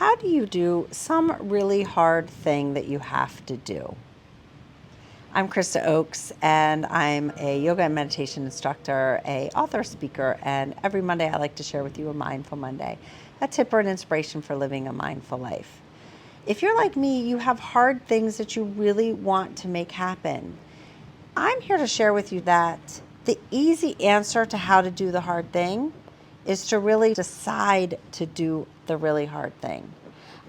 How do you do some really hard thing that you have to do? I'm Krista Oakes, and I'm a yoga and meditation instructor, a author, speaker, and every Monday I like to share with you a Mindful Monday, a tip or an inspiration for living a mindful life. If you're like me, you have hard things that you really want to make happen. I'm here to share with you that the easy answer to how to do the hard thing is to really decide to do the really hard thing.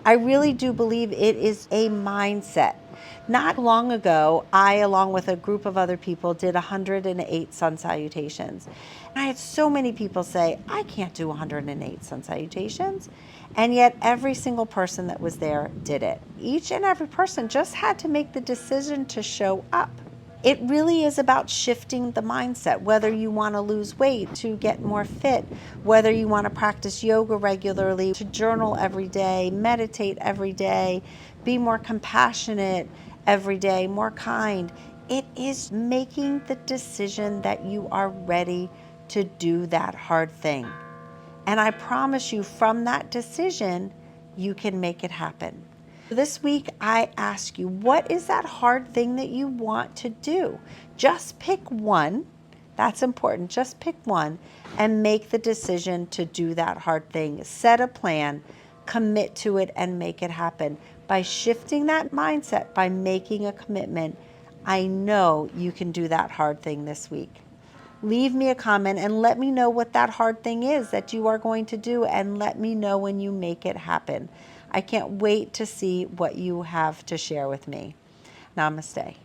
I really do believe it is a mindset. Not long ago, I, along with a group of other people, did 108 sun salutations. And I had so many people say, I can't do 108 sun salutations. And yet every single person that was there did it. Each and every person just had to make the decision to show up. It really is about shifting the mindset, whether you want to lose weight to get more fit, whether you want to practice yoga regularly, to journal every day, meditate every day, be more compassionate every day, more kind. It is making the decision that you are ready to do that hard thing. And I promise you, from that decision, you can make it happen. This week, I ask you, what is that hard thing that you want to do? Just pick one. That's important. Just pick one and make the decision to do that hard thing. Set a plan, commit to it, and make it happen. By shifting that mindset, by making a commitment, I know you can do that hard thing this week. Leave me a comment and let me know what that hard thing is that you are going to do, and let me know when you make it happen. I can't wait to see what you have to share with me. Namaste.